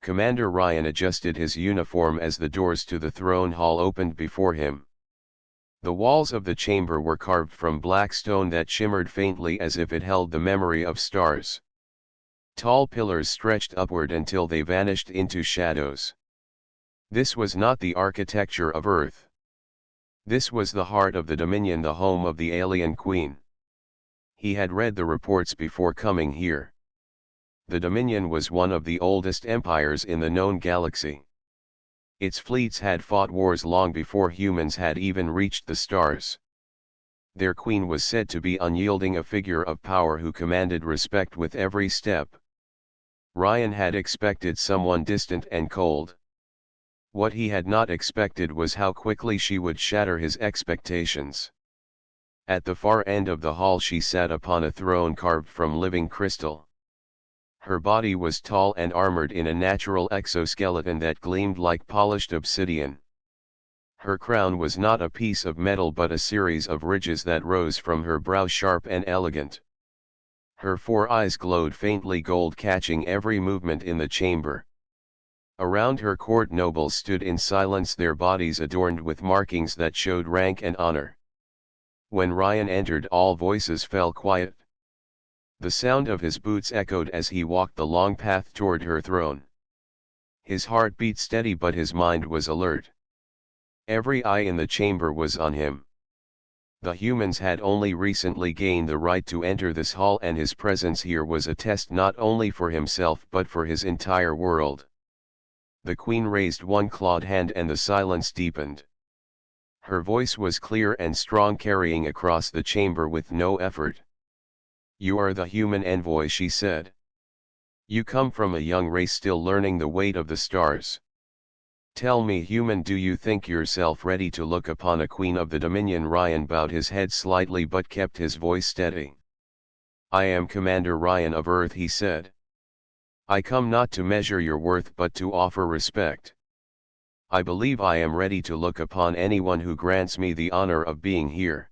Commander Ryan adjusted his uniform as the doors to the throne hall opened before him. The walls of the chamber were carved from black stone that shimmered faintly as if it held the memory of stars. Tall pillars stretched upward until they vanished into shadows. This was not the architecture of Earth. This was the heart of the Dominion, the home of the alien queen. He had read the reports before coming here. The Dominion was one of the oldest empires in the known galaxy. Its fleets had fought wars long before humans had even reached the stars. Their queen was said to be unyielding, a figure of power who commanded respect with every step. Ryan had expected someone distant and cold. What he had not expected was how quickly she would shatter his expectations. At the far end of the hall she sat upon a throne carved from living crystal. Her body was tall and armored in a natural exoskeleton that gleamed like polished obsidian. Her crown was not a piece of metal but a series of ridges that rose from her brow, sharp and elegant. Her 4 eyes glowed faintly gold, catching every movement in the chamber. Around her court nobles stood in silence, their bodies adorned with markings that showed rank and honor. When Ryan entered, all voices fell quiet. The sound of his boots echoed as he walked the long path toward her throne. His heart beat steady but his mind was alert. Every eye in the chamber was on him. The humans had only recently gained the right to enter this hall, and his presence here was a test not only for himself but for his entire world. The queen raised one clawed hand and the silence deepened. Her voice was clear and strong, carrying across the chamber with no effort. "You are the human envoy," she said. "You come from a young race still learning the weight of the stars. Tell me, human, do you think yourself ready to look upon a queen of the Dominion?" Ryan bowed his head slightly but kept his voice steady. "I am Commander Ryan of Earth," he said. "I come not to measure your worth but to offer respect. I believe I am ready to look upon anyone who grants me the honor of being here."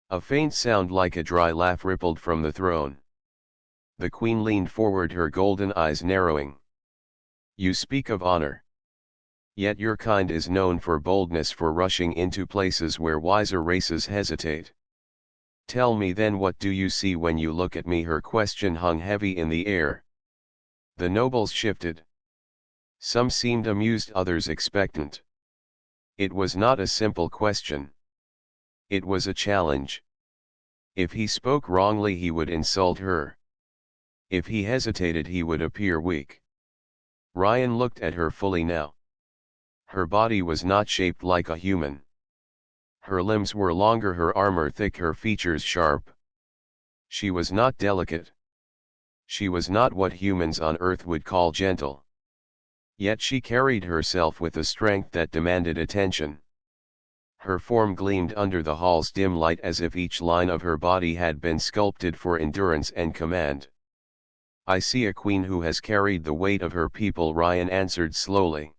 A faint sound like a dry laugh rippled from the throne. The queen leaned forward, her golden eyes narrowing. "You speak of honor. Yet your kind is known for boldness, for rushing into places where wiser races hesitate. Tell me then, what do you see when you look at me?" Her question hung heavy in the air. The nobles shifted. Some seemed amused, others expectant. It was not a simple question. It was a challenge. If he spoke wrongly he would insult her. If he hesitated he would appear weak. Ryan looked at her fully now. Her body was not shaped like a human. Her limbs were longer, her armor thick, her features sharp. She was not delicate. She was not what humans on Earth would call gentle. Yet she carried herself with a strength that demanded attention. Her form gleamed under the hall's dim light as if each line of her body had been sculpted for endurance and command. "I see a queen who has carried the weight of her people," Ryan answered slowly.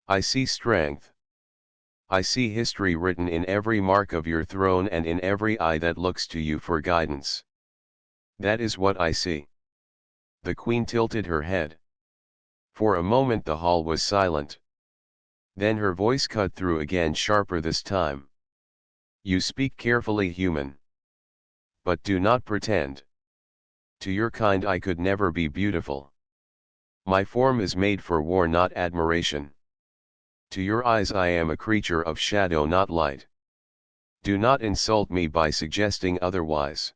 "I see strength. I see history written in every mark of your throne and in every eye that looks to you for guidance. That is what I see." The queen tilted her head. For a moment the hall was silent. Then her voice cut through again, sharper this time. "You speak carefully, human. But do not pretend. To your kind I could never be beautiful. My form is made for war, not admiration. To your eyes I am a creature of shadow, not light. Do not insult me by suggesting otherwise."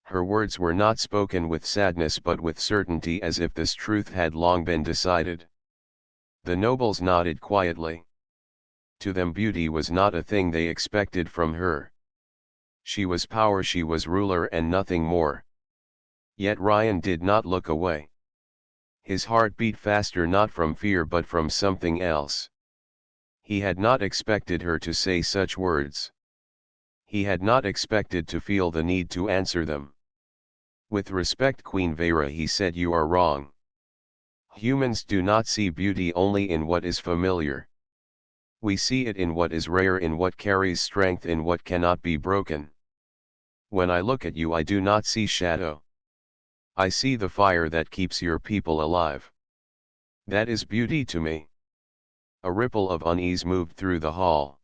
Her words were not spoken with sadness but with certainty, as if this truth had long been decided. The nobles nodded quietly. To them beauty was not a thing they expected from her. She was power, she was ruler and nothing more. Yet Ryan did not look away. His heart beat faster, not from fear but from something else. He had not expected her to say such words. He had not expected to feel the need to answer them. "With respect, Queen Vera," he said, "you are wrong. Humans do not see beauty only in what is familiar. We see it in what is rare, in what carries strength, in what cannot be broken. When I look at you I do not see shadow. I see the fire that keeps your people alive. That is beauty to me. A ripple of unease moved through the hall.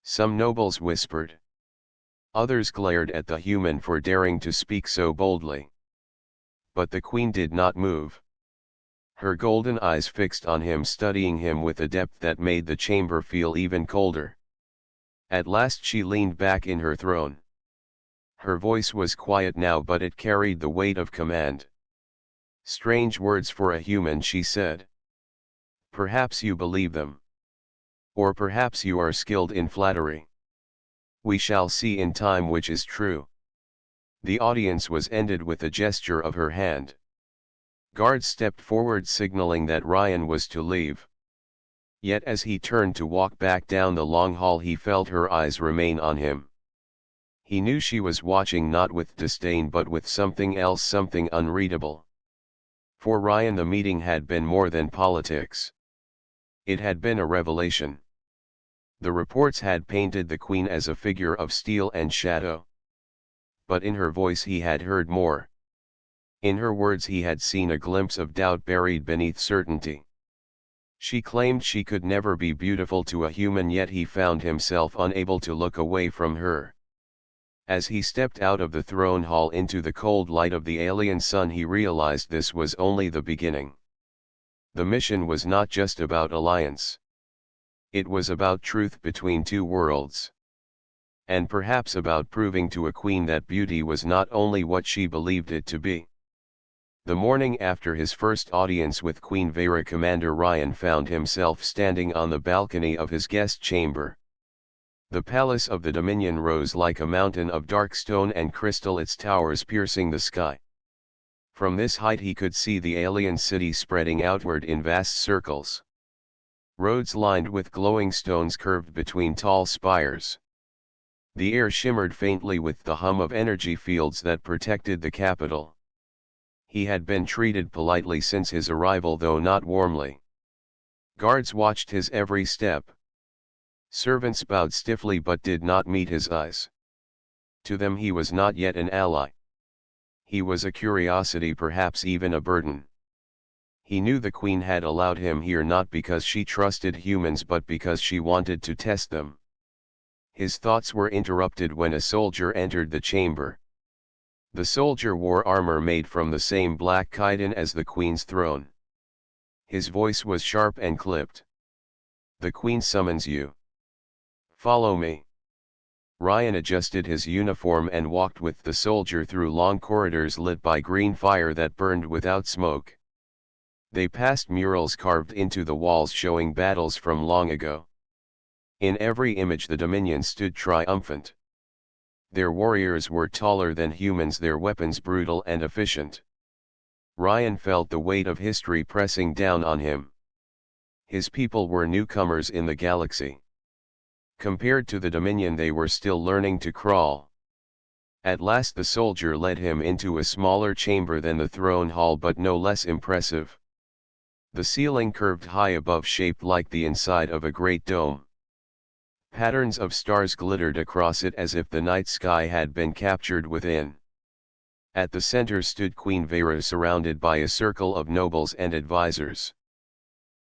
Some nobles whispered. Others glared at the human for daring to speak so boldly. But the queen did not move. Her golden eyes fixed on him, studying him with a depth that made the chamber feel even colder. At last she leaned back in her throne. Her voice was quiet now, but it carried the weight of command. "Strange words for a human," she said. "Perhaps you believe them. Or perhaps you are skilled in flattery. We shall see in time which is true." The audience was ended with a gesture of her hand. Guards stepped forward, signaling that Ryan was to leave. Yet as he turned to walk back down the long hall, he felt her eyes remain on him. He knew she was watching, not with disdain but with something else, something unreadable. For Ryan, the meeting had been more than politics. It had been a revelation. The reports had painted the queen as a figure of steel and shadow. But in her voice he had heard more. In her words he had seen a glimpse of doubt buried beneath certainty. She claimed she could never be beautiful to a human, yet he found himself unable to look away from her. As he stepped out of the throne hall into the cold light of the alien sun, he realized this was only the beginning. The mission was not just about alliance. It was about truth between two worlds. And perhaps about proving to a queen that beauty was not only what she believed it to be. The morning after his first audience with Queen Vera, Commander Ryan found himself standing on the balcony of his guest chamber. The palace of the Dominion rose like a mountain of dark stone and crystal, its towers piercing the sky. From this height he could see the alien city spreading outward in vast circles. Roads lined with glowing stones curved between tall spires. The air shimmered faintly with the hum of energy fields that protected the capital. He had been treated politely since his arrival, though not warmly. Guards watched his every step. Servants bowed stiffly but did not meet his eyes. To them he was not yet an ally. He was a curiosity, perhaps even a burden. He knew the queen had allowed him here not because she trusted humans but because she wanted to test them. His thoughts were interrupted when a soldier entered the chamber. The soldier wore armor made from the same black chitin as the queen's throne. His voice was sharp and clipped. "The queen summons you. Follow me." Ryan adjusted his uniform and walked with the soldier through long corridors lit by green fire that burned without smoke. They passed murals carved into the walls showing battles from long ago. In every image the Dominion stood triumphant. Their warriors were taller than humans, their weapons brutal and efficient. Ryan felt the weight of history pressing down on him. His people were newcomers in the galaxy. Compared to the Dominion, they were still learning to crawl. At last the soldier led him into a smaller chamber than the throne hall, but no less impressive. The ceiling curved high above, shaped like the inside of a great dome. Patterns of stars glittered across it as if the night sky had been captured within. At the center stood Queen Vera, surrounded by a circle of nobles and advisors.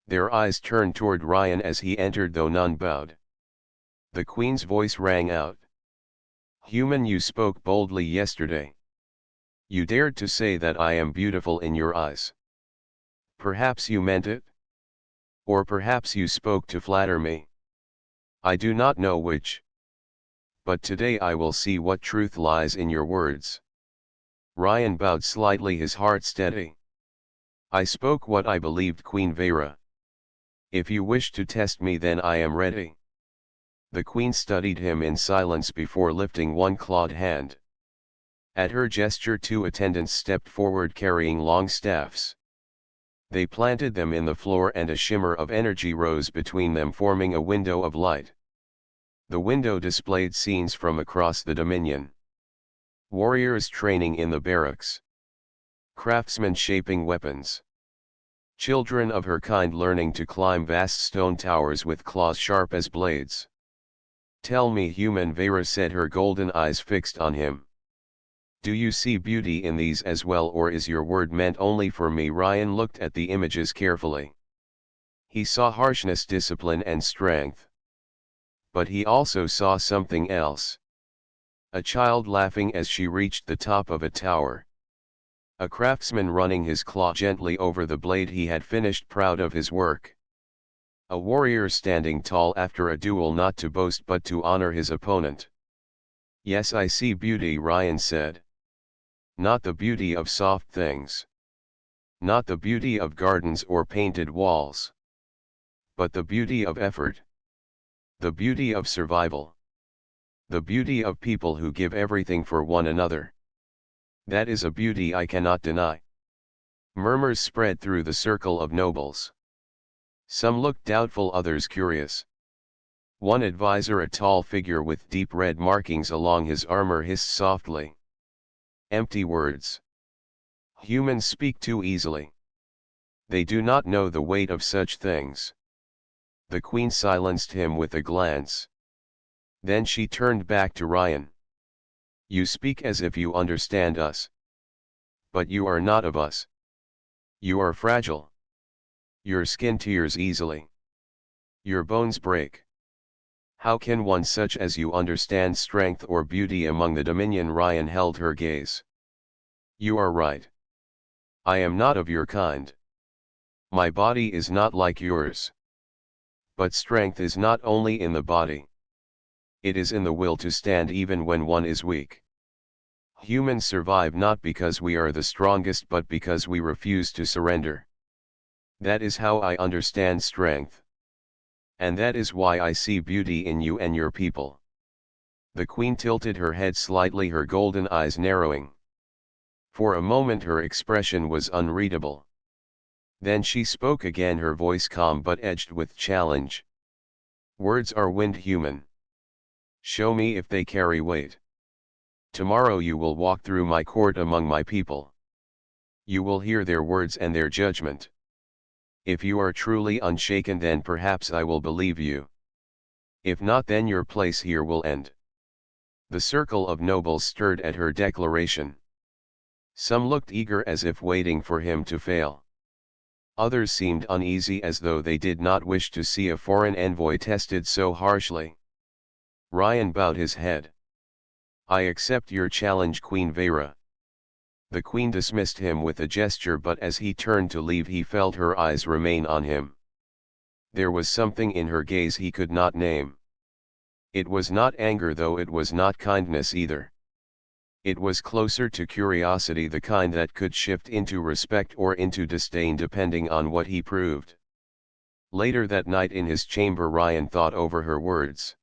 Their eyes turned toward Ryan as he entered, though none bowed. The queen's voice rang out. "Human, you spoke boldly yesterday. You dared to say that I am beautiful in your eyes. Perhaps you meant it? Or perhaps you spoke to flatter me. I do not know which. But today I will see what truth lies in your words." Ryan bowed slightly, his heart steady. "I spoke what I believed, Queen Vera. If you wish to test me, then I am ready." The queen studied him in silence before lifting one clawed hand. At her gesture, two attendants stepped forward carrying long staffs. They planted them in the floor and a shimmer of energy rose between them, forming a window of light. The window displayed scenes from across the Dominion. Warriors training in the barracks. Craftsmen shaping weapons. Children of her kind learning to climb vast stone towers with claws sharp as blades. "Tell me, human," Vera said, her golden eyes fixed on him. Do you see beauty in these as well, or is your word meant only for me? Ryan looked at the images carefully. He saw harshness, discipline and strength. But he also saw something else. A child laughing as she reached the top of a tower. A craftsman running his claw gently over the blade he had finished, proud of his work. A warrior standing tall after a duel, not to boast but to honor his opponent. Yes, I see beauty, Ryan said. Not the beauty of soft things. Not the beauty of gardens or painted walls. But the beauty of effort. The beauty of survival. The beauty of people who give everything for one another. That is a beauty I cannot deny. Murmurs spread through the circle of nobles. Some looked doubtful, others curious. One advisor, a tall figure with deep red markings along his armor, hissed softly. Empty words. Humans speak too easily. They do not know the weight of such things. The queen silenced him with a glance. Then she turned back to Ryan. You speak as if you understand us. But you are not of us. You are fragile. Your skin tears easily. Your bones break. How can one such as you understand strength or beauty among the Dominion? Ryan held her gaze. You are right. I am not of your kind. My body is not like yours. But strength is not only in the body. It is in the will to stand even when one is weak. Humans survive not because we are the strongest but because we refuse to surrender. That is how I understand strength. And that is why I see beauty in you and your people. The queen tilted her head slightly, her golden eyes narrowing. For a moment her expression was unreadable. Then she spoke again, her voice calm but edged with challenge. Words are wind, human. Show me if they carry weight. Tomorrow you will walk through my court among my people. You will hear their words and their judgment. If you are truly unshaken, then perhaps I will believe you. If not, then your place here will end. The circle of nobles stirred at her declaration. Some looked eager as if waiting for him to fail. Others seemed uneasy as though they did not wish to see a foreign envoy tested so harshly. Ryan bowed his head. I accept your challenge, Queen Vera. The queen dismissed him with a gesture, but as he turned to leave he felt her eyes remain on him. There was something in her gaze he could not name. It was not anger, though it was not kindness either. It was closer to curiosity, the kind that could shift into respect or into disdain depending on what he proved. Later that night in his chamber, Ryan thought over her words.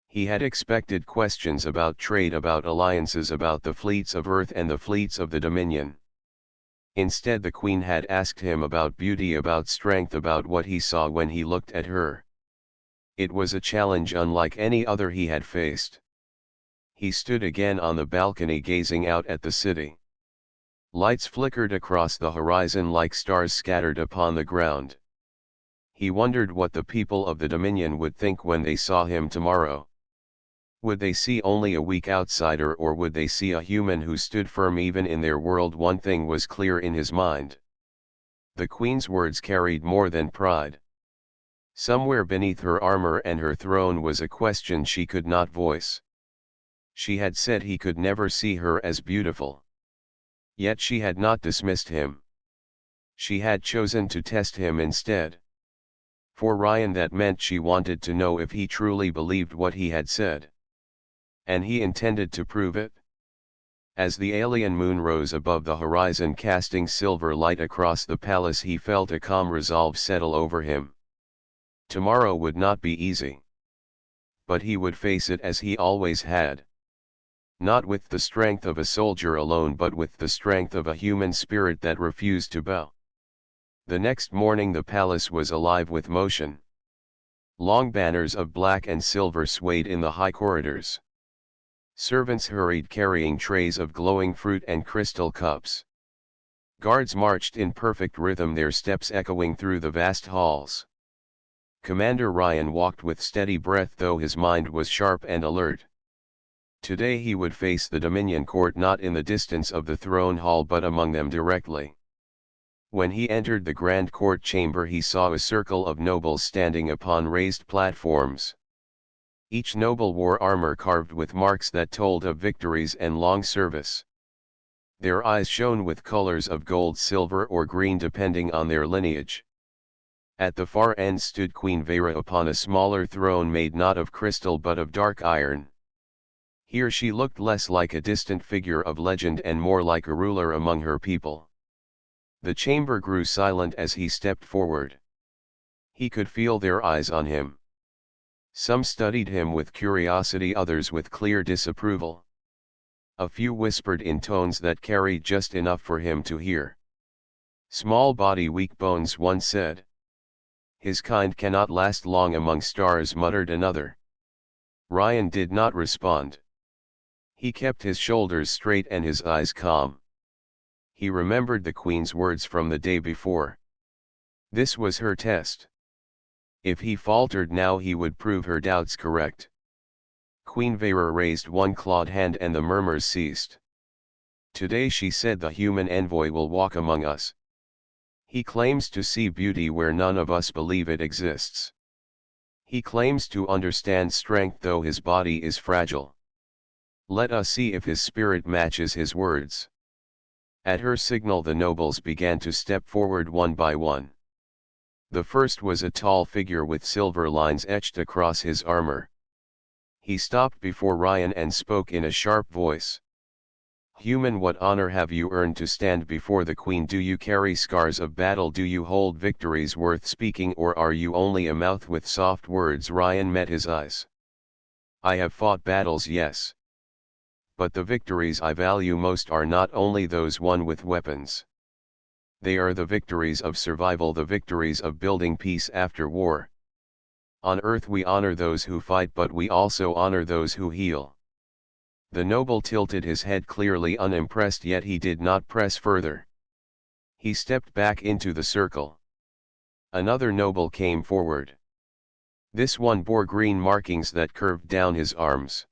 He had expected questions about trade, about alliances, about the fleets of Earth and the fleets of the Dominion. Instead, the Queen had asked him about beauty, about strength, about what he saw when he looked at her. It was a challenge unlike any other he had faced. He stood again on the balcony, gazing out at the city. Lights flickered across the horizon like stars scattered upon the ground. He wondered what the people of the Dominion would think when they saw him tomorrow. Would they see only a weak outsider, or would they see a human who stood firm even in their world? One thing was clear in his mind. The Queen's words carried more than pride. Somewhere beneath her armor and her throne was a question she could not voice. She had said he could never see her as beautiful. Yet she had not dismissed him. She had chosen to test him instead. For Ryan that meant she wanted to know if he truly believed what he had said. And he intended to prove it. As the alien moon rose above the horizon, casting silver light across the palace, he felt a calm resolve settle over him. Tomorrow would not be easy. But he would face it as he always had. Not with the strength of a soldier alone, but with the strength of a human spirit that refused to bow. The next morning the palace was alive with motion. Long banners of black and silver swayed in the high corridors. Servants hurried carrying trays of glowing fruit and crystal cups. Guards marched in perfect rhythm, their steps echoing through the vast halls. Commander Ryan walked with steady breath, though his mind was sharp and alert. Today he would face the Dominion court not in the distance of the throne hall but among them directly. When he entered the grand court chamber he saw a circle of nobles standing upon raised platforms. Each noble wore armor carved with marks that told of victories and long service. Their eyes shone with colors of gold, silver or green depending on their lineage. At the far end stood Queen Vera upon a smaller throne made not of crystal but of dark iron. Here she looked less like a distant figure of legend and more like a ruler among her people. The chamber grew silent as he stepped forward. He could feel their eyes on him. Some studied him with curiosity, others with clear disapproval. A few whispered in tones that carried just enough for him to hear. "Small body, weak bones," one said. "His kind cannot last long among stars," muttered another. Ryan did not respond. He kept his shoulders straight and his eyes calm. He remembered the Queen's words from the day before. This was her test. If he faltered now he would prove her doubts correct. Queen Vera raised one clawed hand and the murmurs ceased. "Today," she said, "the human envoy will walk among us. He claims to see beauty where none of us believe it exists. He claims to understand strength though his body is fragile. Let us see if his spirit matches his words." At her signal the nobles began to step forward one by one. The first was a tall figure with silver lines etched across his armor. He stopped before Ryan and spoke in a sharp voice. "Human, what honor have you earned to stand before the Queen? Do you carry scars of battle? Do you hold victories worth speaking, or are you only a mouth with soft words?" Ryan met his eyes. "I have fought battles, yes. But the victories I value most are not only those won with weapons. They are the victories of survival, the victories of building peace after war. On earth we honor those who fight, but we also honor those who heal." The noble tilted his head, clearly unimpressed, yet he did not press further. He stepped back into the circle. Another noble came forward. This one bore green markings that curved down his arms.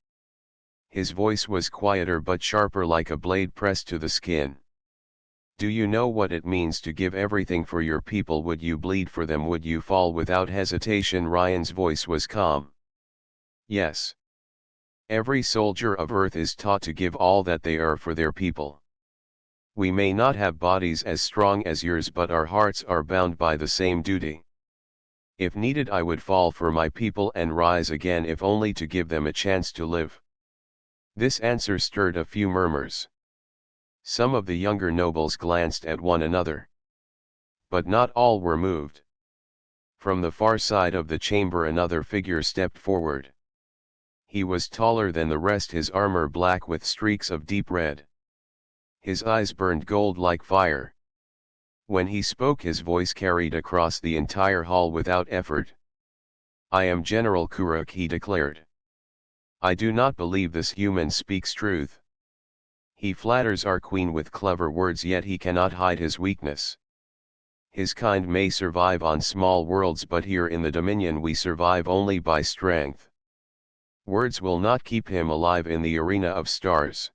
His voice was quieter but sharper, like a blade pressed to the skin. "Do you know what it means to give everything for your people? Would you bleed for them? Would you fall without hesitation?" Ryan's voice was calm. "Yes. Every soldier of Earth is taught to give all that they are for their people. We may not have bodies as strong as yours, but our hearts are bound by the same duty. If needed, I would fall for my people and rise again, if only to give them a chance to live." This answer stirred a few murmurs. Some of the younger nobles glanced at one another. But not all were moved. From the far side of the chamber another figure stepped forward. He was taller than the rest, his armor black with streaks of deep red. His eyes burned gold like fire. When he spoke his voice carried across the entire hall without effort. "I am General Kuruk," he declared. "I do not believe this human speaks truth. He flatters our queen with clever words, yet he cannot hide his weakness. His kind may survive on small worlds, but here in the Dominion we survive only by strength. Words will not keep him alive in the arena of stars."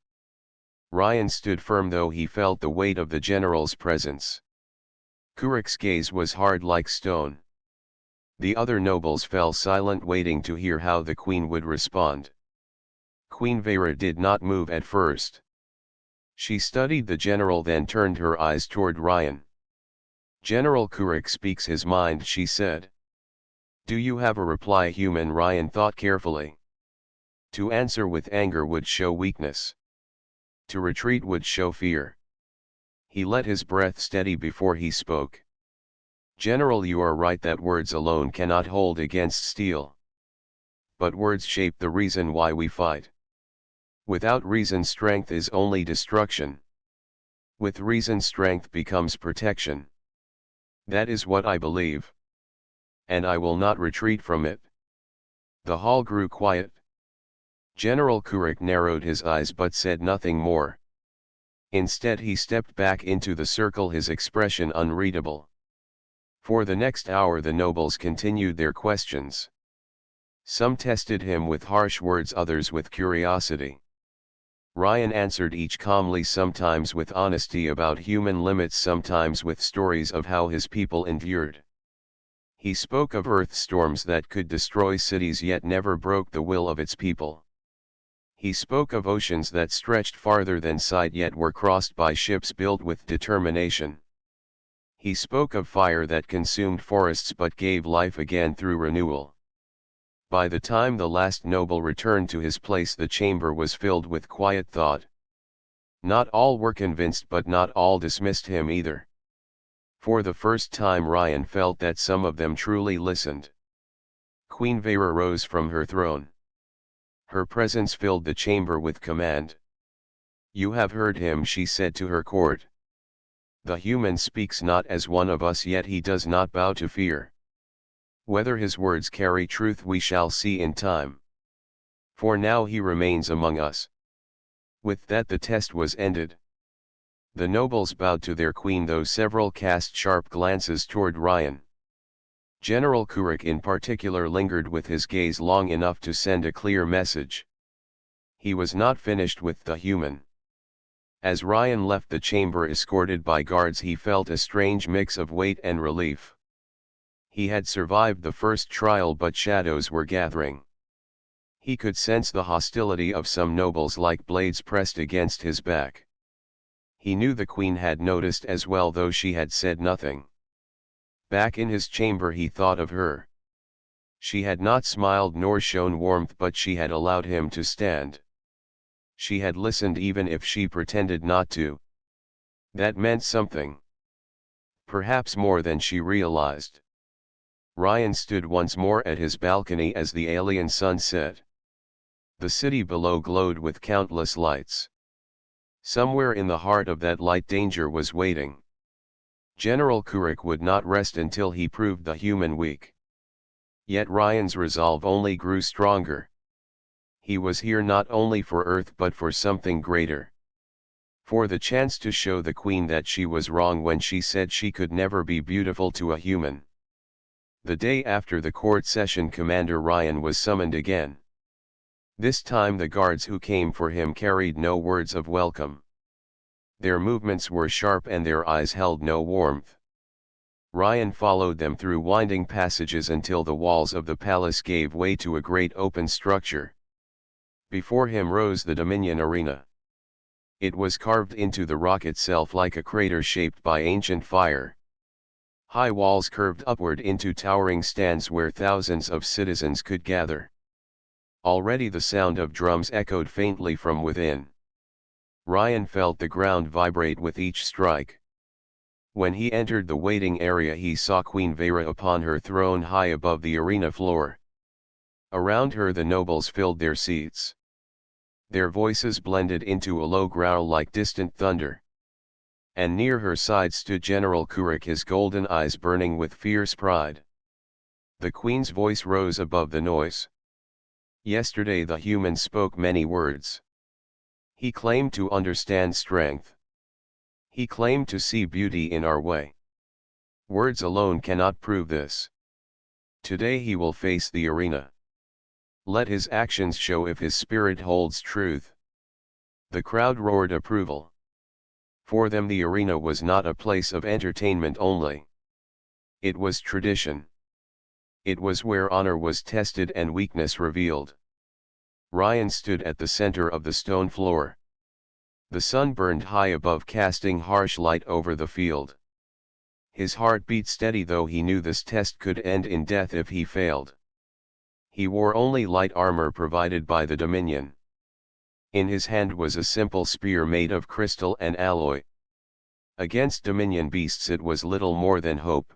Ryan stood firm, though he felt the weight of the general's presence. Kuruk's gaze was hard like stone. The other nobles fell silent, waiting to hear how the queen would respond. Queen Vera did not move at first. She studied the general, then turned her eyes toward Ryan. "General Kuruk speaks his mind," she said. "Do you have a reply?" Human, Ryan thought carefully. To answer with anger would show weakness. To retreat would show fear. He let his breath steady before he spoke. "General, you are right that words alone cannot hold against steel. But words shape the reason why we fight. Without reason, strength is only destruction. With reason, strength becomes protection. That is what I believe. And I will not retreat from it." The hall grew quiet. General Kuruk narrowed his eyes but said nothing more. Instead he stepped back into the circle, his expression unreadable. For the next hour the nobles continued their questions. Some tested him with harsh words, others with curiosity. Ryan answered each calmly, sometimes with honesty about human limits, sometimes with stories of how his people endured. He spoke of earth storms that could destroy cities yet never broke the will of its people. He spoke of oceans that stretched farther than sight yet were crossed by ships built with determination. He spoke of fire that consumed forests but gave life again through renewal. By the time the last noble returned to his place, the chamber was filled with quiet thought. Not all were convinced, but not all dismissed him either. For the first time Ryan felt that some of them truly listened. Queen Vera rose from her throne. Her presence filled the chamber with command. "You have heard him," she said to her court. "The human speaks not as one of us, yet he does not bow to fear. Whether his words carry truth we shall see in time. For now he remains among us." With that the test was ended. The nobles bowed to their queen, though several cast sharp glances toward Ryan. General Kuruk in particular lingered with his gaze long enough to send a clear message. He was not finished with the human. As Ryan left the chamber escorted by guards, he felt a strange mix of weight and relief. He had survived the first trial, but shadows were gathering. He could sense the hostility of some nobles like blades pressed against his back. He knew the queen had noticed as well, though she had said nothing. Back in his chamber he thought of her. She had not smiled nor shown warmth, but she had allowed him to stand. She had listened even if she pretended not to. That meant something. Perhaps more than she realized. Ryan stood once more at his balcony as the alien sun set. The city below glowed with countless lights. Somewhere in the heart of that light danger was waiting. General Kuruk would not rest until he proved the human weak. Yet Ryan's resolve only grew stronger. He was here not only for Earth but for something greater. For the chance to show the queen that she was wrong when she said she could never be beautiful to a human. The day after the court session, Commander Ryan was summoned again. This time the guards who came for him carried no words of welcome. Their movements were sharp and their eyes held no warmth. Ryan followed them through winding passages until the walls of the palace gave way to a great open structure. Before him rose the Dominion Arena. It was carved into the rock itself like a crater shaped by ancient fire. High walls curved upward into towering stands where thousands of citizens could gather. Already the sound of drums echoed faintly from within. Ryan felt the ground vibrate with each strike. When he entered the waiting area, he saw Queen Vera upon her throne high above the arena floor. Around her the nobles filled their seats. Their voices blended into a low growl like distant thunder. And near her side stood General Kuruk, his golden eyes burning with fierce pride. The queen's voice rose above the noise. Yesterday the human spoke many words. He claimed to understand strength. He claimed to see beauty in our way. Words alone cannot prove this. Today he will face the arena. Let his actions show if his spirit holds truth. The crowd roared approval. For them the arena was not a place of entertainment only. It was tradition. It was where honor was tested and weakness revealed. Ryan stood at the center of the stone floor. The sun burned high above, casting harsh light over the field. His heart beat steady, though he knew this test could end in death if he failed. He wore only light armor provided by the Dominion. In his hand was a simple spear made of crystal and alloy. Against Dominion beasts it was little more than hope.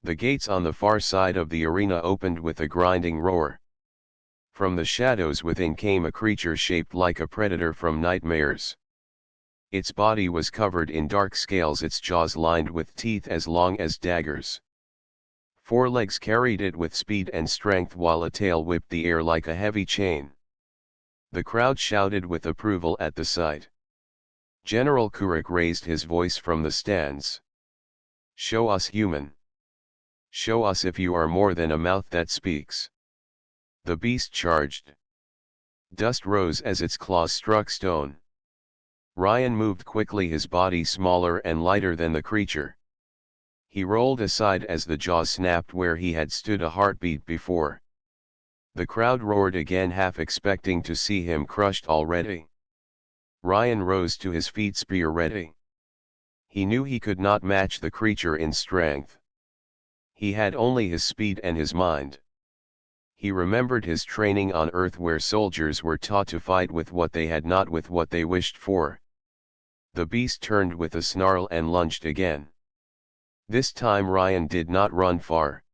The gates on the far side of the arena opened with a grinding roar. From the shadows within came a creature shaped like a predator from nightmares. Its body was covered in dark scales, its jaws lined with teeth as long as daggers. 4 legs carried it with speed and strength, while a tail whipped the air like a heavy chain. The crowd shouted with approval at the sight. General Kuruk raised his voice from the stands. "Show us, human. Show us if you are more than a mouth that speaks." The beast charged. Dust rose as its claws struck stone. Ryan moved quickly, his body smaller and lighter than the creature. He rolled aside as the jaws snapped where he had stood a heartbeat before. The crowd roared again, half expecting to see him crushed already. Ryan rose to his feet, spear ready. He knew he could not match the creature in strength. He had only his speed and his mind. He remembered his training on Earth, where soldiers were taught to fight with what they had, not with what they wished for. The beast turned with a snarl and lunged again. This time Ryan did not run far.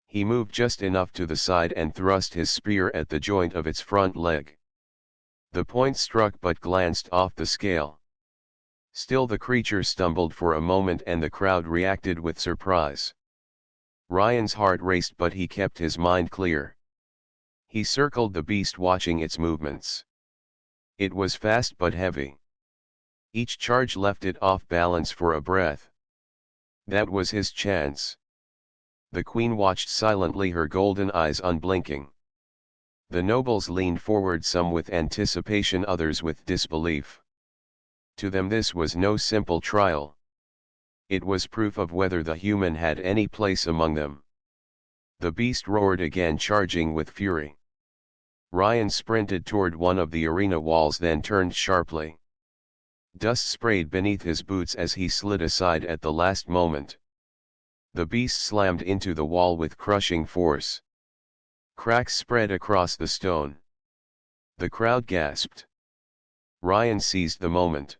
He moved just enough to the side and thrust his spear at the joint of its front leg. The point struck but glanced off the scale. Still the creature stumbled for a moment and the crowd reacted with surprise. Ryan's heart raced, but he kept his mind clear. He circled the beast, watching its movements. It was fast but heavy. Each charge left it off balance for a breath. That was his chance. The queen watched silently, her golden eyes unblinking. The nobles leaned forward, some with anticipation, others with disbelief. To them this was no simple trial. It was proof of whether the human had any place among them. The beast roared again, charging with fury. Ryan sprinted toward one of the arena walls, then turned sharply. Dust sprayed beneath his boots as he slid aside at the last moment. The beast slammed into the wall with crushing force. Cracks spread across the stone. The crowd gasped. Ryan seized the moment.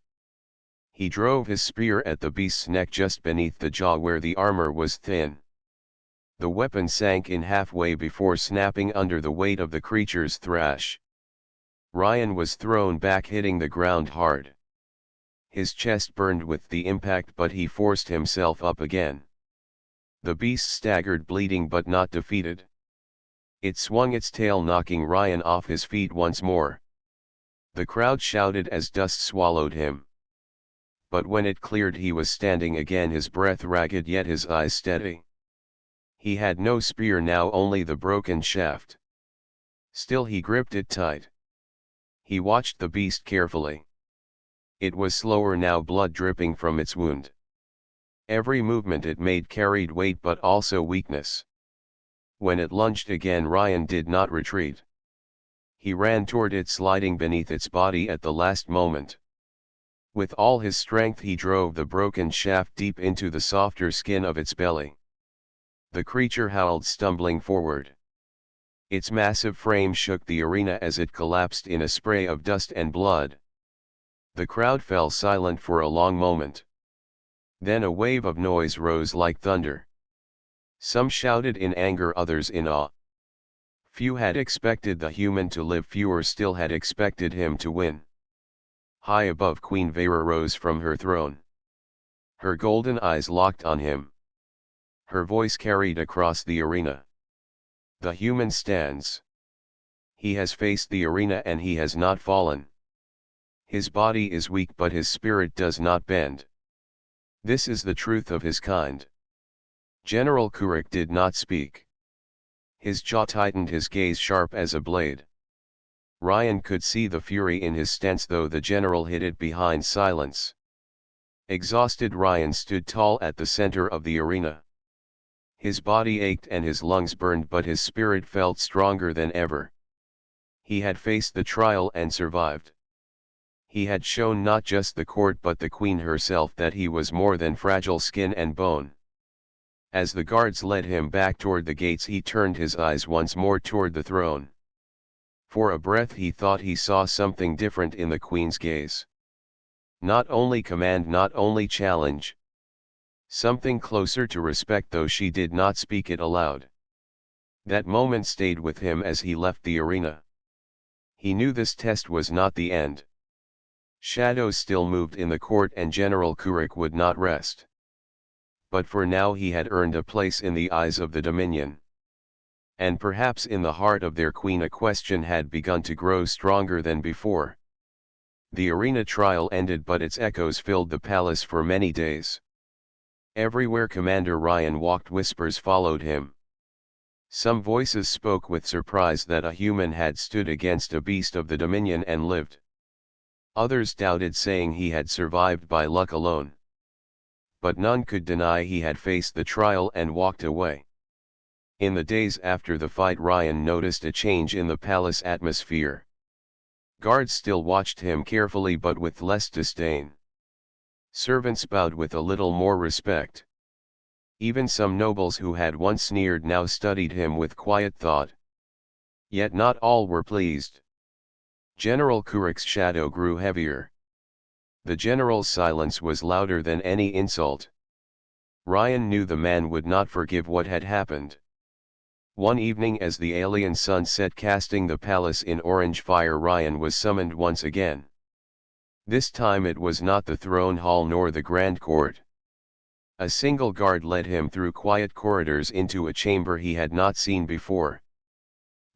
He drove his spear at the beast's neck, just beneath the jaw where the armor was thin. The weapon sank in halfway before snapping under the weight of the creature's thrash. Ryan was thrown back, hitting the ground hard. His chest burned with the impact, but he forced himself up again. The beast staggered, bleeding but not defeated. It swung its tail, knocking Ryan off his feet once more. The crowd shouted as dust swallowed him. But when it cleared, he was standing again, his breath ragged yet his eyes steady. He had no spear now, only the broken shaft. Still he gripped it tight. He watched the beast carefully. It was slower now, blood dripping from its wound. Every movement it made carried weight but also weakness. When it lunged again, Ryan did not retreat. He ran toward it, sliding beneath its body at the last moment. With all his strength he drove the broken shaft deep into the softer skin of its belly. The creature howled, stumbling forward. Its massive frame shook the arena as it collapsed in a spray of dust and blood. The crowd fell silent for a long moment. Then a wave of noise rose like thunder. Some shouted in anger, others in awe. Few had expected the human to live, fewer still had expected him to win. High above, Queen Vera rose from her throne. Her golden eyes locked on him. Her voice carried across the arena. The human stands. He has faced the arena and he has not fallen. His body is weak but his spirit does not bend. This is the truth of his kind. General Kurik did not speak. His jaw tightened, his gaze sharp as a blade. Ryan could see the fury in his stance, though the general hid it behind silence. Exhausted, Ryan stood tall at the center of the arena. His body ached and his lungs burned, but his spirit felt stronger than ever. He had faced the trial and survived. He had shown not just the court but the queen herself that he was more than fragile skin and bone. As the guards led him back toward the gates, he turned his eyes once more toward the throne. For a breath he thought he saw something different in the queen's gaze. Not only command, not only challenge. Something closer to respect, though she did not speak it aloud. That moment stayed with him as he left the arena. He knew this test was not the end. Shadows still moved in the court and General Kurik would not rest. But for now he had earned a place in the eyes of the Dominion. And perhaps in the heart of their queen a question had begun to grow stronger than before. The arena trial ended, but its echoes filled the palace for many days. Everywhere Commander Ryan walked, whispers followed him. Some voices spoke with surprise that a human had stood against a beast of the Dominion and lived. Others doubted, saying he had survived by luck alone. But none could deny he had faced the trial and walked away. In the days after the fight, Ryan noticed a change in the palace atmosphere. Guards still watched him carefully but with less disdain. Servants bowed with a little more respect. Even some nobles who had once sneered now studied him with quiet thought. Yet not all were pleased. General Kurik's shadow grew heavier. The general's silence was louder than any insult. Ryan knew the man would not forgive what had happened. One evening, as the alien sun set casting the palace in orange fire, Ryan was summoned once again. This time it was not the throne hall nor the grand court. A single guard led him through quiet corridors into a chamber he had not seen before.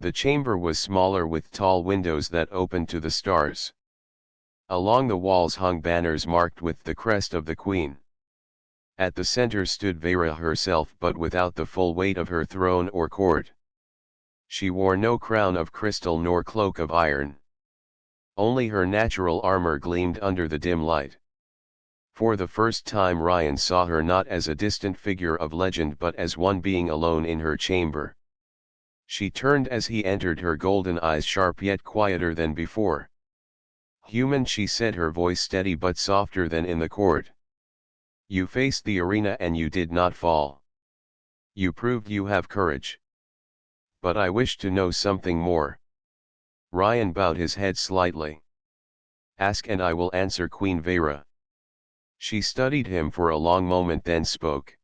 The chamber was smaller, with tall windows that opened to the stars. Along the walls hung banners marked with the crest of the queen. At the center stood Vera herself, but without the full weight of her throne or court. She wore no crown of crystal nor cloak of iron. Only her natural armor gleamed under the dim light. For the first time Ryan saw her not as a distant figure of legend but as one being alone in her chamber. She turned as he entered, her golden eyes sharp yet quieter than before. "Human," she said, her voice steady but softer than in the court. "You faced the arena and you did not fall. You proved you have courage. But I wish to know something more." Ryan bowed his head slightly. "Ask and I will answer, Queen Vera." She studied him for a long moment, then spoke.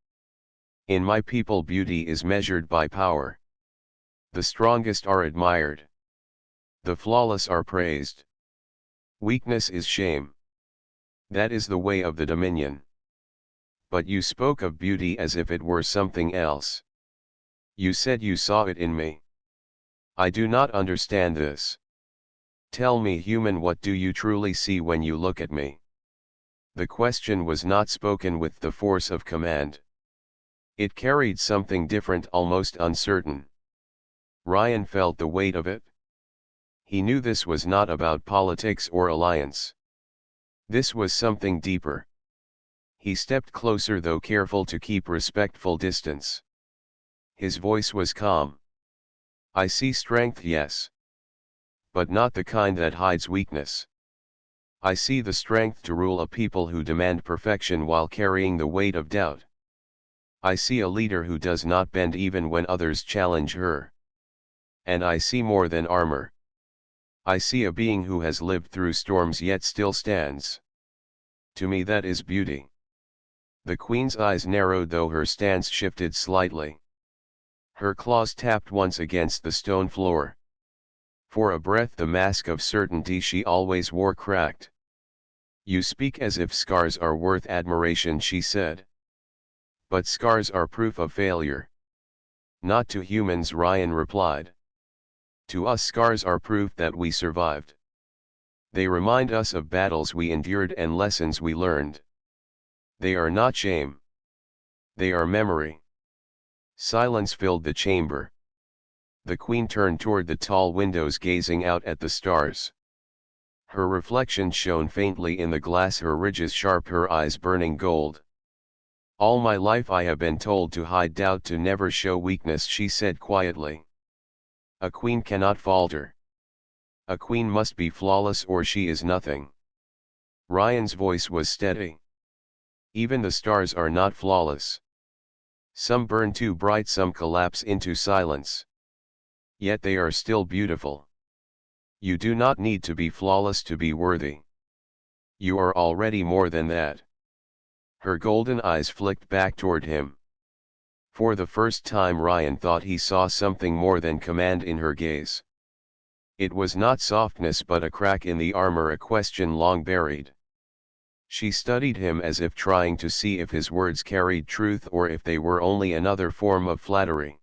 "In my people beauty is measured by power. The strongest are admired. The flawless are praised. Weakness is shame. That is the way of the Dominion. But you spoke of beauty as if it were something else. You said you saw it in me. I do not understand this. Tell me, human, what do you truly see when you look at me?" The question was not spoken with the force of command. It carried something different, almost uncertain. Ryan felt the weight of it. He knew this was not about politics or alliance. This was something deeper. He stepped closer, though careful to keep respectful distance. His voice was calm. "I see strength, yes. But not the kind that hides weakness. I see the strength to rule a people who demand perfection while carrying the weight of doubt. I see a leader who does not bend even when others challenge her. And I see more than armor. I see a being who has lived through storms yet still stands. To me that is beauty." The queen's eyes narrowed, though her stance shifted slightly. Her claws tapped once against the stone floor. For a breath the mask of certainty she always wore cracked. "You speak as if scars are worth admiration," she said. "But scars are proof of failure." "Not to humans," Ryan replied. "To us scars are proof that we survived. They remind us of battles we endured and lessons we learned. They are not shame. They are memory." Silence filled the chamber. The queen turned toward the tall windows, gazing out at the stars. Her reflection shone faintly in the glass, her ridges sharp, her eyes burning gold. "All my life I have been told to hide doubt, to never show weakness," she said quietly. "A queen cannot falter. A queen must be flawless or she is nothing." Ryan's voice was steady. "Even the stars are not flawless. Some burn too bright, some collapse into silence. Yet they are still beautiful. You do not need to be flawless to be worthy. You are already more than that." Her golden eyes flicked back toward him. For the first time Ryan thought he saw something more than command in her gaze. It was not softness but a crack in the armor, a question long buried. She studied him as if trying to see if his words carried truth or if they were only another form of flattery.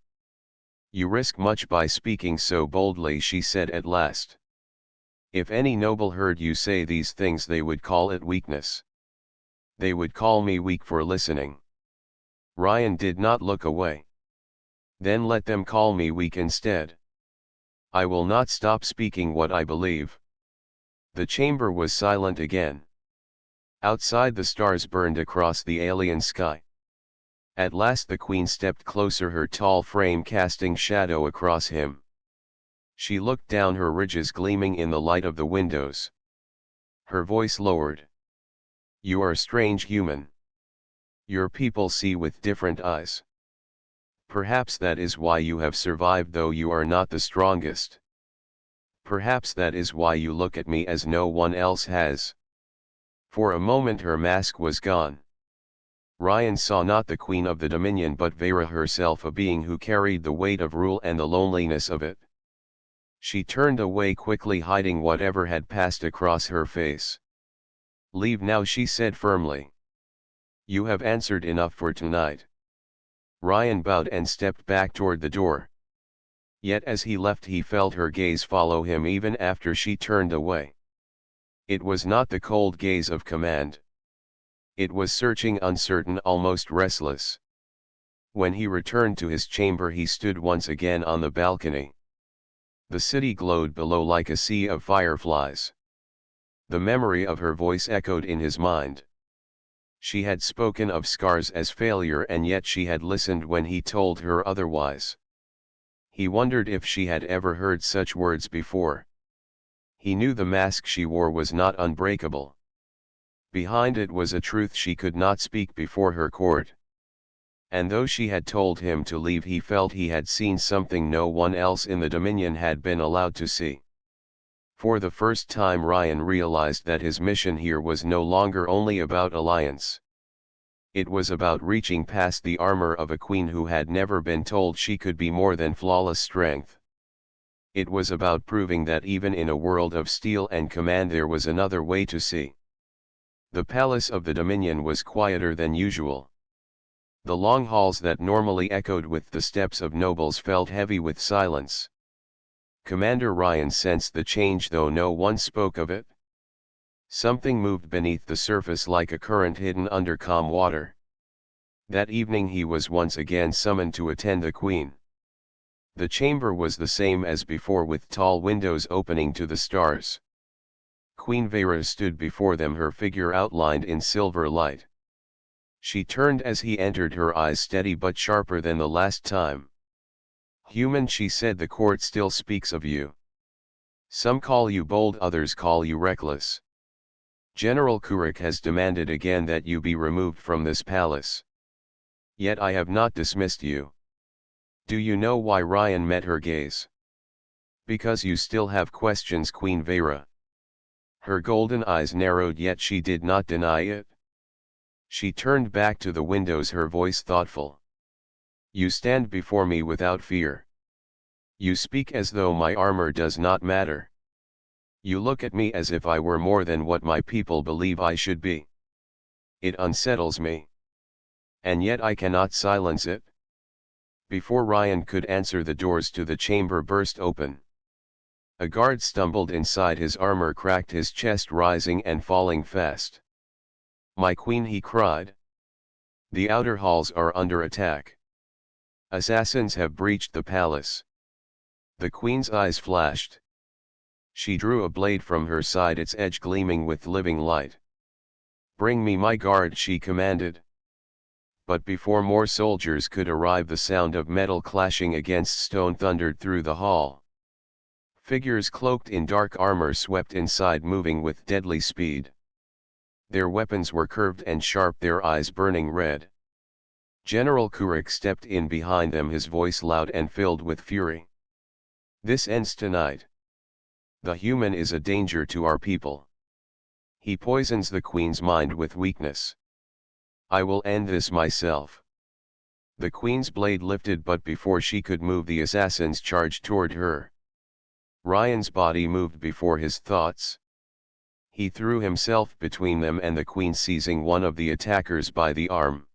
"You risk much by speaking so boldly," she said at last. "If any noble heard you say these things, they would call it weakness. They would call me weak for listening." Ryan did not look away. Then let them call me weak instead. I will not stop speaking what I believe. The chamber was silent again. Outside the stars burned across the alien sky. At last the queen stepped closer, her tall frame casting shadow across him. She looked down, her ridges gleaming in the light of the windows. Her voice lowered. You are a strange human. Your people see with different eyes. Perhaps that is why you have survived, though you are not the strongest. Perhaps that is why you look at me as no one else has. For a moment her mask was gone. Ryan saw not the queen of the Dominion but Vera herself, a being who carried the weight of rule and the loneliness of it. She turned away quickly, hiding whatever had passed across her face. Leave now, she said firmly. You have answered enough for tonight. Ryan bowed and stepped back toward the door. Yet as he left he felt her gaze follow him even after she turned away. It was not the cold gaze of command. It was searching, uncertain, almost restless. When he returned to his chamber he stood once again on the balcony. The city glowed below like a sea of fireflies. The memory of her voice echoed in his mind. She had spoken of scars as failure, and yet she had listened when he told her otherwise. He wondered if she had ever heard such words before. He knew the mask she wore was not unbreakable. Behind it was a truth she could not speak before her court. And though she had told him to leave, he felt he had seen something no one else in the Dominion had been allowed to see. For the first time Ryan realized that his mission here was no longer only about alliance. It was about reaching past the armor of a queen who had never been told she could be more than flawless strength. It was about proving that even in a world of steel and command there was another way to see. The palace of the Dominion was quieter than usual. The long halls that normally echoed with the steps of nobles felt heavy with silence. Commander Ryan sensed the change, though no one spoke of it. Something moved beneath the surface like a current hidden under calm water. That evening he was once again summoned to attend the queen. The chamber was the same as before, with tall windows opening to the stars. Queen Vera stood before them, her figure outlined in silver light. She turned as he entered, her eyes steady but sharper than the last time. Human, she said, the court still speaks of you. Some call you bold, others call you reckless. General Kurik has demanded again that you be removed from this palace. Yet I have not dismissed you. Do you know why? Ryan met her gaze. Because you still have questions, Queen Vera. Her golden eyes narrowed, yet she did not deny it. She turned back to the windows, her voice thoughtful. You stand before me without fear. You speak as though my armor does not matter. You look at me as if I were more than what my people believe I should be. It unsettles me. And yet I cannot silence it. Before Ryan could answer, the doors to the chamber burst open. A guard stumbled inside, his armor cracked, his chest rising and falling fast. My queen, he cried. The outer halls are under attack. Assassins have breached the palace. The queen's eyes flashed. She drew a blade from her side, its edge gleaming with living light. Bring me my guard, she commanded. But before more soldiers could arrive, the sound of metal clashing against stone thundered through the hall. Figures cloaked in dark armor swept inside, moving with deadly speed. Their weapons were curved and sharp, their eyes burning red. General Kurik stepped in behind them, his voice loud and filled with fury. This ends tonight. The human is a danger to our people. He poisons the queen's mind with weakness. I will end this myself. The queen's blade lifted, but before she could move, the assassins charged toward her. Ryan's body moved before his thoughts. He threw himself between them and the queen, seizing one of the attackers by the arm.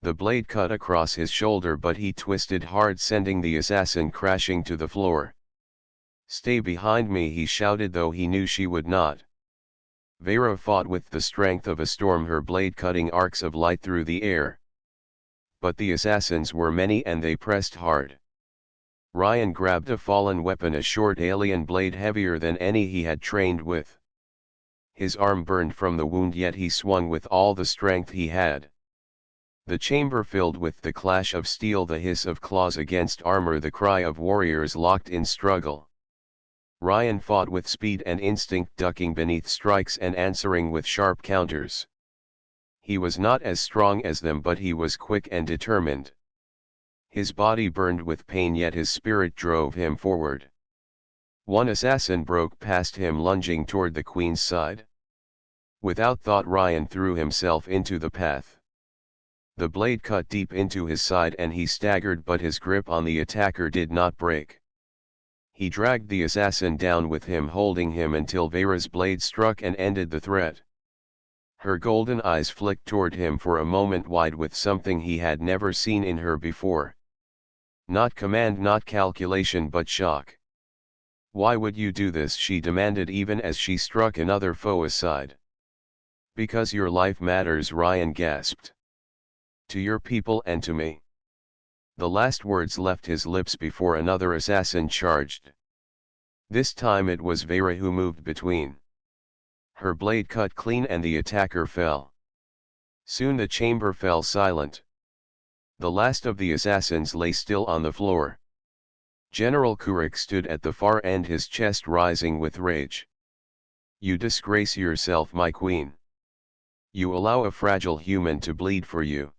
The blade cut across his shoulder, but he twisted hard, sending the assassin crashing to the floor. Stay behind me, he shouted, though he knew she would not. Vera fought with the strength of a storm, her blade cutting arcs of light through the air. But the assassins were many and they pressed hard. Ryan grabbed a fallen weapon, a short alien blade heavier than any he had trained with. His arm burned from the wound, yet he swung with all the strength he had. The chamber filled with the clash of steel, the hiss of claws against armor, the cry of warriors locked in struggle. Ryan fought with speed and instinct, ducking beneath strikes and answering with sharp counters. He was not as strong as them, but he was quick and determined. His body burned with pain, yet his spirit drove him forward. One assassin broke past him, lunging toward the queen's side. Without thought, Ryan threw himself into the path. The blade cut deep into his side and he staggered, but his grip on the attacker did not break. He dragged the assassin down with him, holding him until Vera's blade struck and ended the threat. Her golden eyes flicked toward him for a moment, wide with something he had never seen in her before. Not command, not calculation, but shock. "Why would you do this?" she demanded, even as she struck another foe aside. "Because your life matters," Ryan gasped. "To your people and to me." The last words left his lips before another assassin charged. This time it was Vera who moved between. Her blade cut clean and the attacker fell. Soon the chamber fell silent. The last of the assassins lay still on the floor. General Kurik stood at the far end, his chest rising with rage. "You disgrace yourself, my queen. You allow a fragile human to bleed for you.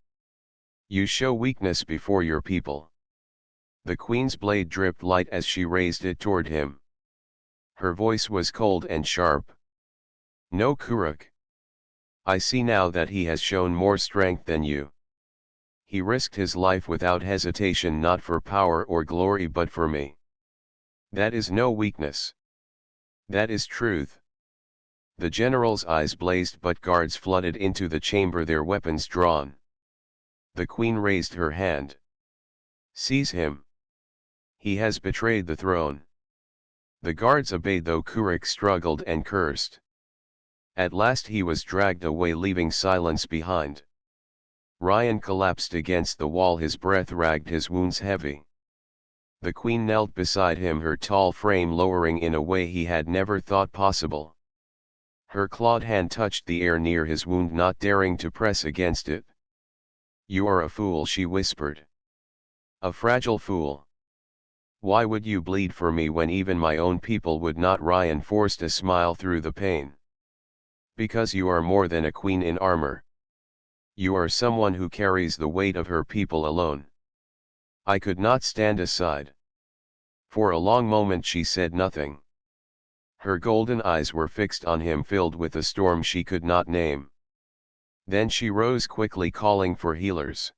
You show weakness before your people." The queen's blade dripped light as she raised it toward him. Her voice was cold and sharp. "No, Kurik. I see now that he has shown more strength than you. He risked his life without hesitation, not for power or glory but for me. That is no weakness. That is truth." The general's eyes blazed, but guards flooded into the chamber, their weapons drawn. The queen raised her hand. "Seize him. He has betrayed the throne." The guards obeyed, though Kurik struggled and cursed. At last he was dragged away, leaving silence behind. Ryan collapsed against the wall, his breath ragged, his wounds heavy. The queen knelt beside him, her tall frame lowering in a way he had never thought possible. Her clawed hand touched the air near his wound, not daring to press against it. "You are a fool," she whispered. "A fragile fool. Why would you bleed for me when even my own people would not?" Ryan forced a smile through the pain. "Because you are more than a queen in armor. You are someone who carries the weight of her people alone." I could not stand aside. For a long moment she said nothing. Her golden eyes were fixed on him, filled with a storm she could not name. Then she rose quickly, calling for healers.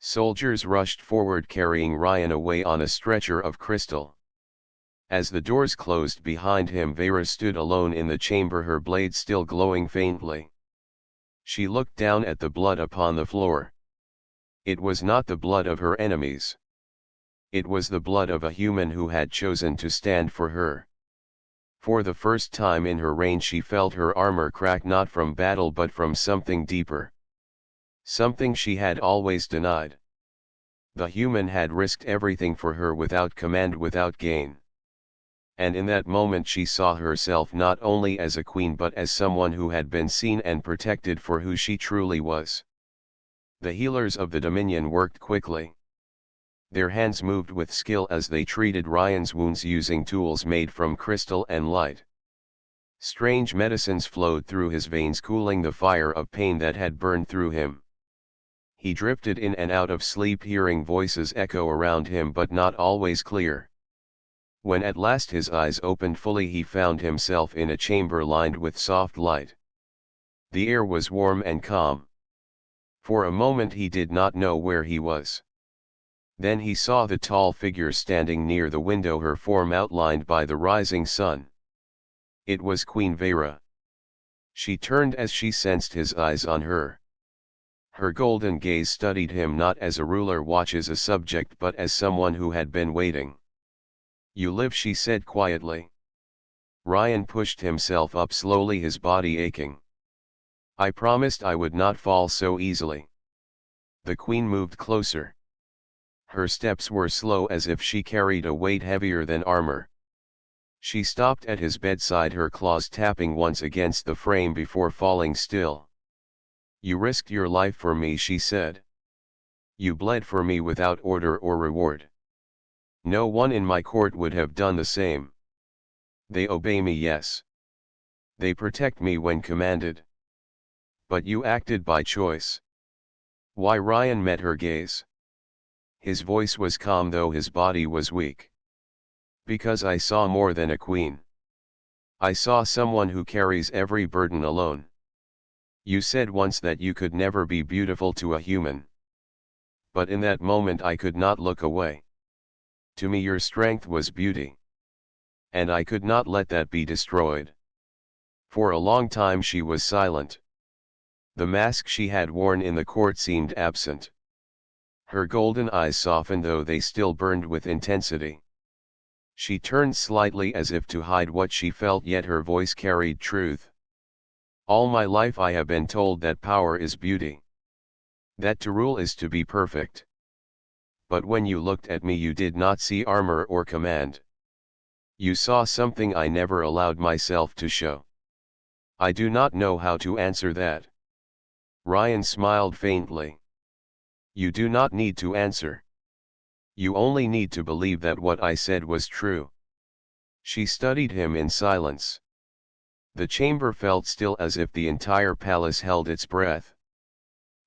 Soldiers rushed forward, carrying Ryan away on a stretcher of crystal. As the doors closed behind him, Vera stood alone in the chamber, her blade still glowing faintly. She looked down at the blood upon the floor. It was not the blood of her enemies. It was the blood of a human who had chosen to stand for her. For the first time in her reign she felt her armor crack, not from battle but from something deeper. Something she had always denied. The human had risked everything for her, without command, without gain. And in that moment she saw herself not only as a queen but as someone who had been seen and protected for who she truly was. The healers of the Dominion worked quickly. Their hands moved with skill as they treated Ryan's wounds using tools made from crystal and light. Strange medicines flowed through his veins, cooling the fire of pain that had burned through him. He drifted in and out of sleep, hearing voices echo around him but not always clear. When at last his eyes opened fully, he found himself in a chamber lined with soft light. The air was warm and calm. For a moment he did not know where he was. Then he saw the tall figure standing near the window, her form outlined by the rising sun. It was Queen Vera. She turned as she sensed his eyes on her. Her golden gaze studied him, not as a ruler watches a subject but as someone who had been waiting. "You live," she said quietly. Ryan pushed himself up slowly, his body aching. "I promised I would not fall so easily." The queen moved closer. Her steps were slow as if she carried a weight heavier than armor. She stopped at his bedside, her claws tapping once against the frame before falling still. "You risked your life for me," she said. "You bled for me without order or reward. No one in my court would have done the same. They obey me, yes. They protect me when commanded. But you acted by choice." Why? Ryan met her gaze. His voice was calm though his body was weak. "Because I saw more than a queen. I saw someone who carries every burden alone. You said once that you could never be beautiful to a human. But in that moment I could not look away. To me your strength was beauty. And I could not let that be destroyed." For a long time she was silent. The mask she had worn in the court seemed absent. Her golden eyes softened though they still burned with intensity. She turned slightly as if to hide what she felt, yet her voice carried truth. "All my life I have been told that power is beauty. That to rule is to be perfect. But when you looked at me you did not see armor or command. You saw something I never allowed myself to show. I do not know how to answer that." Ryan smiled faintly. "You do not need to answer. You only need to believe that what I said was true." She studied him in silence. The chamber felt still as if the entire palace held its breath.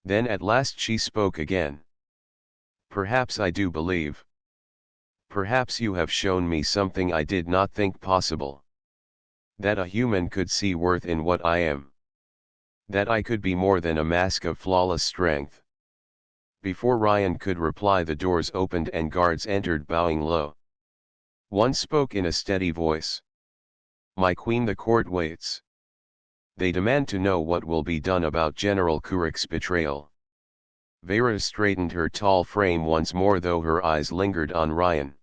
Then at last she spoke again. "Perhaps I do believe. Perhaps you have shown me something I did not think possible. That a human could see worth in what I am. That I could be more than a mask of flawless strength." Before Ryan could reply the doors opened and guards entered bowing low. One spoke in a steady voice. "My queen, the court waits. They demand to know what will be done about General Kurik's betrayal." Vera straightened her tall frame once more though her eyes lingered on Ryan.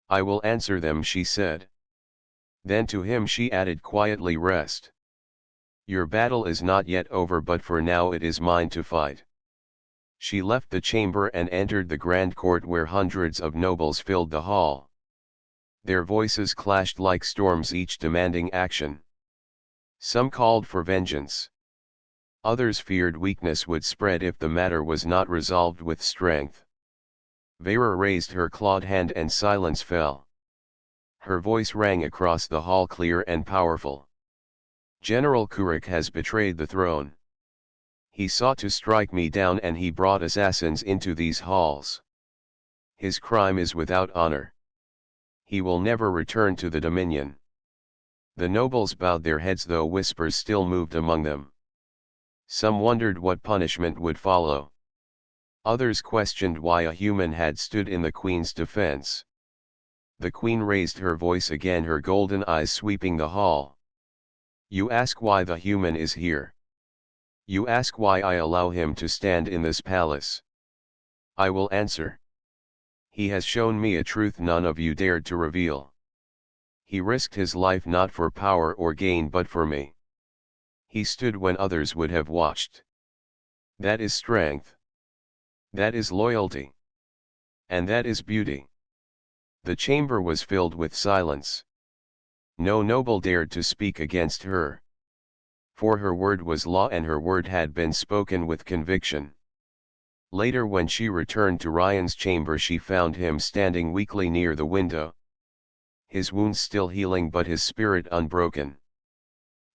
"I will answer them," she said. Then to him she added quietly, "Rest. Your battle is not yet over, but for now it is mine to fight." She left the chamber and entered the grand court where hundreds of nobles filled the hall. Their voices clashed like storms, each demanding action. Some called for vengeance. Others feared weakness would spread if the matter was not resolved with strength. Vera raised her clawed hand and silence fell. Her voice rang across the hall clear and powerful. "General Kurik has betrayed the throne. He sought to strike me down and he brought assassins into these halls. His crime is without honor. He will never return to the Dominion." The nobles bowed their heads though whispers still moved among them. Some wondered what punishment would follow. Others questioned why a human had stood in the queen's defense. The queen raised her voice again, her golden eyes sweeping the hall. "You ask why the human is here. You ask why I allow him to stand in this palace. I will answer. He has shown me a truth none of you dared to reveal. He risked his life not for power or gain but for me. He stood when others would have watched. That is strength. That is loyalty. And that is beauty." The chamber was filled with silence. No noble dared to speak against her. For her word was law and her word had been spoken with conviction. Later when she returned to Ryan's chamber she found him standing weakly near the window. His wounds still healing but his spirit unbroken.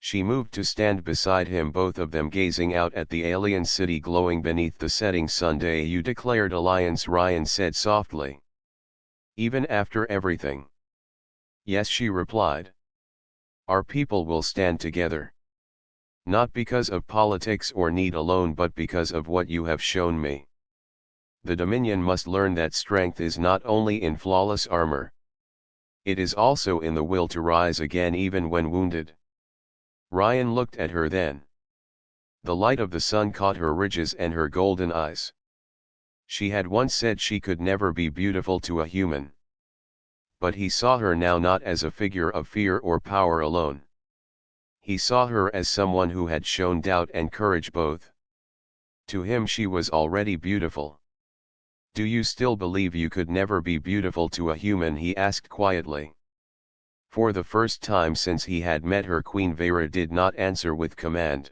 She moved to stand beside him, both of them gazing out at the alien city glowing beneath the setting sun. "You declared alliance," Ryan said softly. "Even after everything?" "Yes," she replied. "Our people will stand together. Not because of politics or need alone but because of what you have shown me. The Dominion must learn that strength is not only in flawless armor. It is also in the will to rise again even when wounded." Ryan looked at her then. The light of the sun caught her ridges and her golden eyes. She had once said she could never be beautiful to a human. But he saw her now not as a figure of fear or power alone. He saw her as someone who had shown doubt and courage both. To him she was already beautiful. "Do you still believe you could never be beautiful to a human?" he asked quietly. For the first time since he had met her, Queen Vera did not answer with command.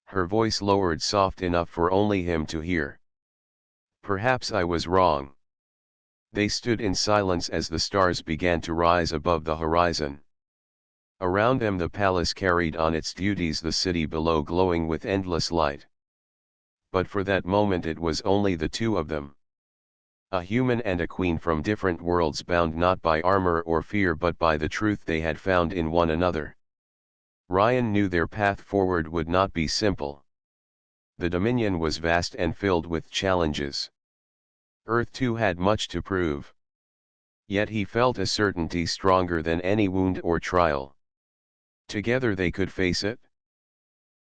Her voice lowered soft enough for only him to hear. "Perhaps I was wrong." They stood in silence as the stars began to rise above the horizon. Around them the palace carried on its duties, the city below glowing with endless light. But for that moment it was only the two of them. A human and a queen from different worlds, bound not by armor or fear but by the truth they had found in one another. Ryan knew their path forward would not be simple. The Dominion was vast and filled with challenges. Earth too had much to prove. Yet he felt a certainty stronger than any wound or trial. Together they could face it.